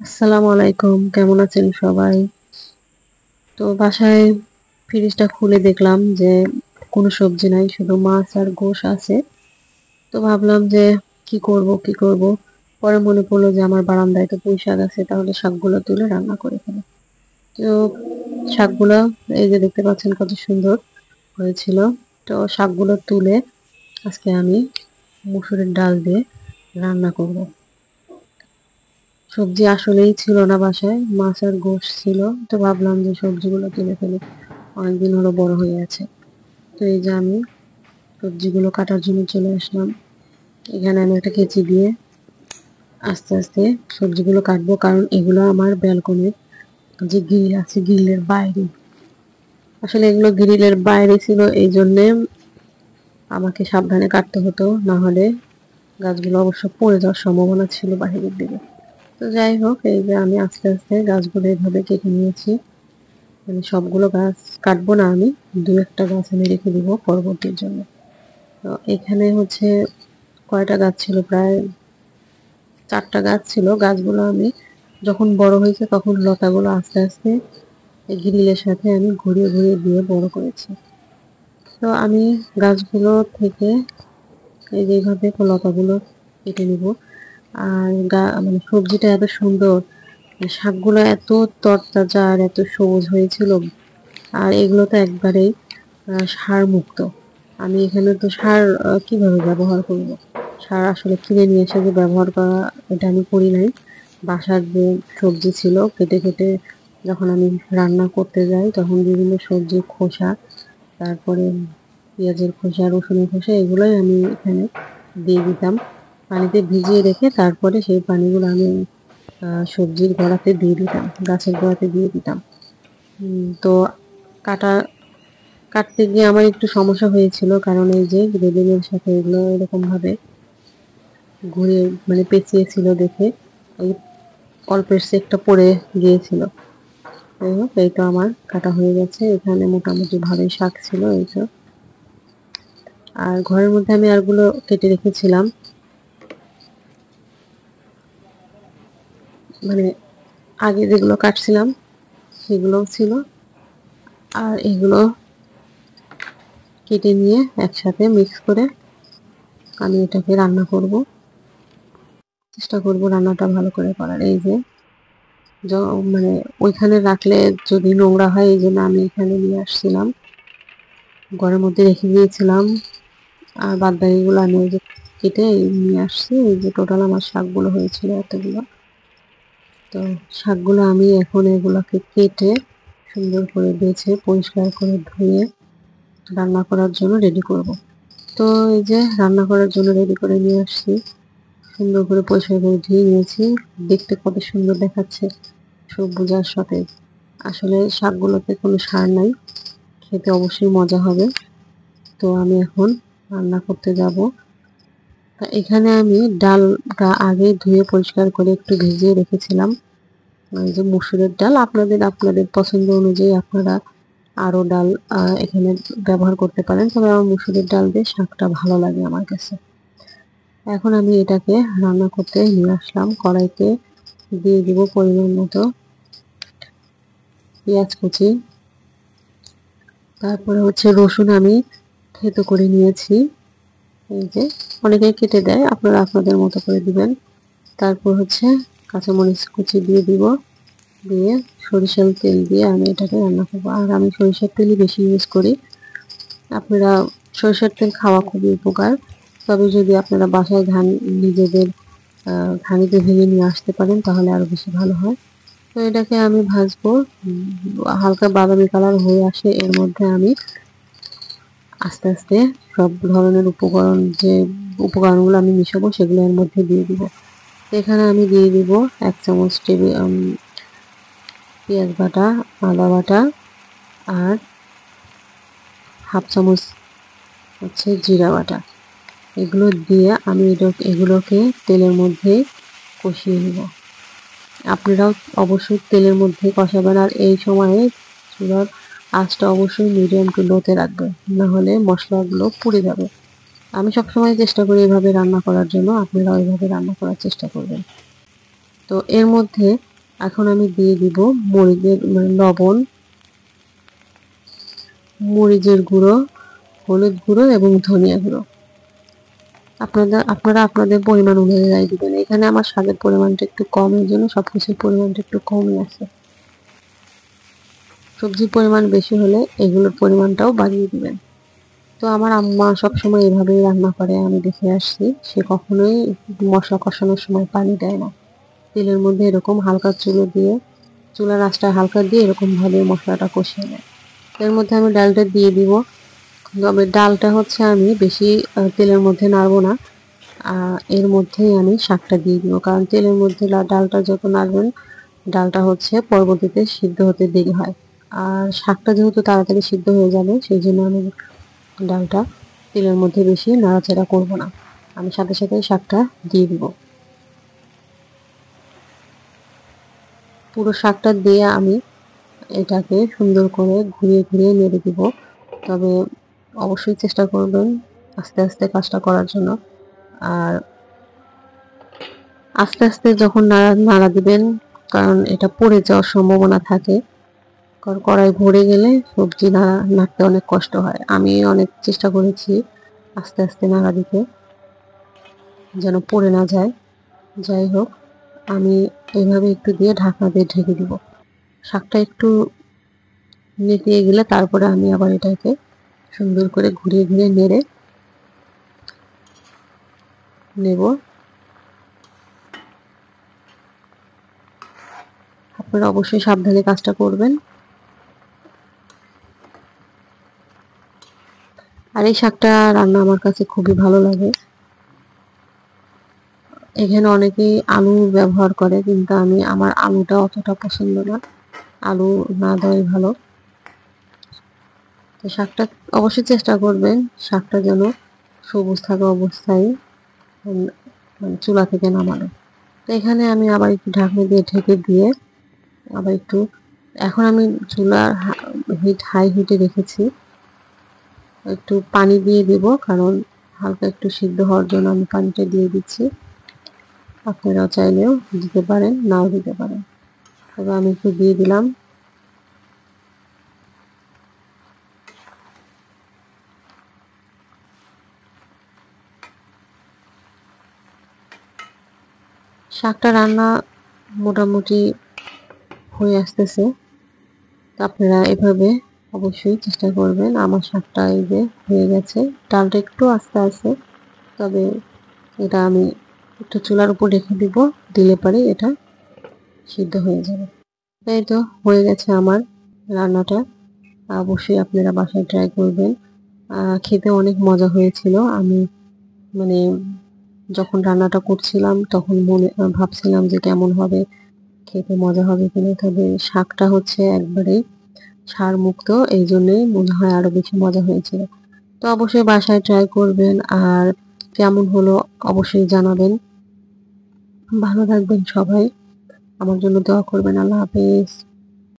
আসসালামু আলাইকুম, কেমন আছেন সবাই? তো বাসায় ফ্রিজটা খুলে দেখলাম যে কোনো সবজি নাই, শুধু মাছ আর গোশ আছে। তো ভাবলাম যে কি করব। পরে মনে পড়লো যে আমার বারান্দায় তো পুঁই শাক আছে, তাহলে শাকগুলো তুলে রান্না করে ফেলি। তো শাকগুলো এই যে দেখতে পাচ্ছেন কত সুন্দর হয়েছিল। তো শাকগুলো তুলে আজকে আমি মসুরের ডাল দিয়ে রান্না করব। সবজি আসলেই ছিল না বাসায়, মাছ আর গোশ ছিল। তো ভাবলাম যে সবজিগুলো তুলে ফেলি, অনেকদিন হলো বড় হয়ে আছে। তো এই যে আমি সবজিগুলো কাটার জন্য চলে আসলাম। এখানে আমি একটা কেচি দিয়ে আস্তে আস্তে সবজিগুলো কাটবো, কারণ এগুলো আমার ব্যালকনির যে গ্রিল আছে গ্রিলের বাইরে। আসলে এগুলো গ্রিলের বাইরে ছিল, এই জন্যে আমাকে সাবধানে কাটতে হতো, না হলে গাছগুলো অবশ্য পড়ে যাওয়ার সম্ভাবনা ছিল বাইরের দিকে। তো যাই হোক, এই যে আমি আস্তে আস্তে গাছগুলো এইভাবে কেটে নিয়েছি। মানে সবগুলো গাছ কাটবো না আমি, দু একটা গাছ আমি রেখে দিব পরবর্তীর জন্য। তো এখানে হচ্ছে কয়টা গাছ ছিল, প্রায় 4টা গাছ ছিল। গাছগুলো আমি যখন বড় হয়েছে তখন লতাগুলো আস্তে আস্তে এই গ্রিলের সাথে আমি ঘুরিয়ে ঘুরিয়ে দিয়ে বড় করেছি। তো আমি গাছগুলো থেকে এই যে এইভাবে লতাগুলো কেটে নিব। আর মানে সবজিটা এত সুন্দর, শাকগুলো এত তরতাজা আর এত সবুজ হয়েছিল। আর এগুলো তো একবারেই সার মুক্ত। আমি এখানে তো সার কিভাবে ব্যবহার করব? সার আসলে কিনে নিয়ে এসে যে ব্যবহার করা, এটা আমি করি নাই। বাসার যে সবজি ছিল কেটে কেটে যখন আমি রান্না করতে যাই, তখন বিভিন্ন সবজির খোসা, তারপরে পেঁয়াজের খোসা, রসুনের খোসা, এগুলোই আমি এখানে দিয়ে দিতাম। পানিতে ভিজিয়ে রেখে তারপরে সেই পানিগুলো আমি সবজির গোড়াতে দিয়ে দিতাম, গাছের গোড়াতে দিয়ে দিতাম। তো কাটা কাটতে গিয়ে আমার একটু সমস্যা হয়েছিল, কারণ এই যে রেলিংয়ের সাথে এগুলো এরকম ভাবে ঘুরে মানে পেঁচিয়েছিল দেখে এই অল্পের একটা পড়ে গিয়েছিল। যাই হোক, এই তো আমার কাটা হয়ে গেছে। এখানে মোটামুটি ভালোই শাক ছিল এই তো। আর ঘরের মধ্যে আমি আরগুলো কেটে রেখেছিলাম, মানে আগে যেগুলো কাটছিলাম সেগুলোও ছিল। আর এগুলো কেটে নিয়ে একসাথে মিক্স করে আমি এটাকে রান্না করব, চেষ্টা করব রান্নাটা ভালো করে করার। এই যে মানে ওইখানে রাখলে যদি নোংরা হয়, এই জন্য আমি এখানে নিয়ে আসছিলাম, ঘরের মধ্যে রেখে দিয়েছিলাম। আর বাদ বাকিগুলো আমি ওই যে কেটে নিয়ে আসছি। এই যে টোটাল আমার শাকগুলো হয়েছিল এতগুলো। তো শাকগুলো আমি এখন এগুলোকে কেটে সুন্দর করে বেছে পরিষ্কার করে ধুয়ে রান্না করার জন্য রেডি করব। তো এই যে রান্না করার জন্য রেডি করে নিয়ে আসছি, সুন্দর করে পরিষ্কার করে ধুয়ে নিয়েছি। দেখতে কত সুন্দর দেখাচ্ছে, সবুজ আর সতেজ। আসলে শাকগুলোতে কোনো সার নাই, খেতে অবশ্যই মজা হবে। তো আমি এখন রান্না করতে যাব। এখানে আমি ডালটা আগে ধুয়ে পরিষ্কার করে একটু ভিজিয়ে রেখেছিলাম। এই যে মসুরের ডাল, আপনাদের পছন্দ অনুযায়ী আপনারা আরো ডাল এখানে ব্যবহার করতে পারেন, তবে আমার মসুরের ডাল দিয়ে শাকটা ভালো লাগে আমার কাছে। এখন আমি এটাকে রান্না করতে নিয়ে আসলাম। কড়াইতে দিয়ে দিব পরিমাণ মতো পেঁয়াজ কুচি, তারপরে হচ্ছে রসুন আমি থেতো করে নিয়েছি। এই যে অনেকেই কেটে দেয়, আপনারা আপনাদের মতো করে দিবেন। তারপর হচ্ছে কাঁচামরিচ কুচি দিয়ে দিব, দিয়ে সরিষার তেল দিয়ে আমি এটাকে রান্না করবো। আর আমি সরিষার তেলই বেশি ইউজ করি। আপনারা সরিষার তেল খাওয়া খুবই উপকার, তবে যদি আপনারা বাসায় নিজেদের ঘানিতে ভেঙে নিয়ে আসতে পারেন তাহলে আরো বেশি ভালো হয়। তো এটাকে আমি ভাজবো, হালকা বাদামি কালার হয়ে আসে, এর মধ্যে আমি আস্তে আস্তে সব ধরনের উপকরণগুলো আমি মিশাবো সেগুলো এর মধ্যে দিয়ে দিব। এখানে আমি দিয়ে দিব 1 চামচ পেঁয়াজ বাটা, আদা বাটা, আর হাফ চামচ হচ্ছে জিরা বাটা। এগুলো দিয়ে আমি এগুলোকে তেলের মধ্যে কষিয়ে নেব। আপনারাও অবশ্যই তেলের মধ্যে কষাবেন, আর এই সময়ে চুলার আঁচটা অবশ্যই মিডিয়াম টু লোতে রাখবেন, না হলে মশলাগুলো পুড়ে যাবে। আমি সবসময় চেষ্টা করি এভাবে রান্না করার জন্য, আপনারাও এভাবে রান্না করার চেষ্টা করবেন। তো এর মধ্যে এখন আমি দিয়ে দিব মরিচের লবণ, মরিচের গুঁড়ো, হলুদ গুঁড়ো এবং ধনিয়া গুঁড়ো। আপনারা আপনাদের পরিমাণ অনুযায়ী দিবেন। এখানে আমার স্বাদের পরিমাণটা একটু কম, এর জন্য সবকিছুর পরিমাণটা একটু কমই আছে। সবজির পরিমাণ বেশি হলে এগুলোর পরিমাণটাও বাড়িয়ে দিবেন। তো আমার আম্মা সবসময় এভাবেই রান্না করে, আমি দেখে আসছি। সে কখনোই মশলা কষানোর সময় পানি দেয় না। তেলের মধ্যে এরকম হালকা চুলার আঁচটা হালকা দিয়ে এরকমভাবে মশলাটা কষিয়ে নেয়। এর মধ্যে আমি ডালটা দিয়ে দিব। তবে ডালটা হচ্ছে আমি বেশি তেলের মধ্যে নাড়বো না, এর মধ্যেই আমি শাকটা দিয়ে দিব। কারণ তেলের মধ্যে ডালটা যত নাড়বেন, ডালটা হচ্ছে পরবর্তীতে সিদ্ধ হতে দেরি হয়। আর শাকটা যেহেতু তাড়াতাড়ি সিদ্ধ হয়ে যাবে, সেই জন্য আমি ডালটা তেলের মধ্যে বেশি নাড়াচাড়া করব না, আমি সাথে সাথে শাকটা দিয়ে দিব। পুরো শাকটা দিয়ে আমি এটাকে সুন্দর করে ঘুরিয়ে ঘুরিয়ে নেড়ে দিব। তবে অবশ্যই চেষ্টা করবেন আস্তে আস্তে কাজটা করার জন্য। আর আস্তে আস্তে যখন নাড়া দিবেন, কারণ এটা পড়ে যাওয়ার সম্ভাবনা থাকে। কারণ কড়াই ভরে গেলে সবজি নাড়তে অনেক কষ্ট হয়। আমি অনেক চেষ্টা করেছি আস্তে আস্তে নাড়া দিতে, যেন পড়ে না যায়। যাই হোক, আমি এইভাবে একটু দিয়ে ঢাকনা দিয়ে ঢেকে দিব। শাকটা একটু নেতিয়ে গেলে তারপরে আমি আবার এটাকে সুন্দর করে ঘুরিয়ে ঘুরিয়ে নেড়ে নেব। আপনারা অবশ্যই সাবধানে কাজটা করবেন। আর এই শাকটা রান্না আমার কাছে খুবই ভালো লাগে। এখানে অনেকেই আলু ব্যবহার করে, কিন্তু আমার আলুটা অতটা পছন্দ না, আলু না দেওয়াই ভালো। তো শাকটা অবশ্যই চেষ্টা করবেন শাকটা যেন সবুজ থাকা অবস্থায় চুলা থেকে নামানো। তো এখানে আমি আবার একটু ঢাকনা দিয়ে ঢেকে দিয়ে আবার একটু, এখন আমি চুলার হাই হিটে রেখেছি। একটু পানি দিয়ে দেব, কারণ হালকা একটু সিদ্ধ হওয়ার জন্য আমি পানিটা দিয়ে দিচ্ছি। আপনারাও চাইলেও দিতে পারেন, নাও দিতে পারেন। তবে আমি একটু দিয়ে দিলাম। শাকটা রান্না মোটামুটি হয়ে আসতেছে। আপনারা এভাবে অবশ্যই চেষ্টা করবেন। আমার শাকটা এই যে হয়ে গেছে। ডালটা একটু আস্তে আছে, তবে এটা আমি একটু চুলার উপর রেখে দিব, দিলে পরে এটা সিদ্ধ হয়ে যাবে। এই তো হয়ে গেছে আমার রান্নাটা। অবশ্যই আপনারা বাসায় ট্রাই করবেন। খেতে অনেক মজা হয়েছিল। আমি মানে যখন রান্নাটা করছিলাম তখন ভাবছিলাম যে কেমন হবে, খেতে মজা হবে কিনা। তবে শাকটা হচ্ছে একবারেই সারমুক্ত, এই জন্যই মনে হয় আরো বেশি মজা হয়েছিল। তো অবশ্যই বাসায় ট্রাই করবেন। আর কেমন হলো অবশ্যই জানাবেন। ভালো থাকবেন সবাই, আমার জন্য দোয়া করবেন। আল্লাহ হাফেজ।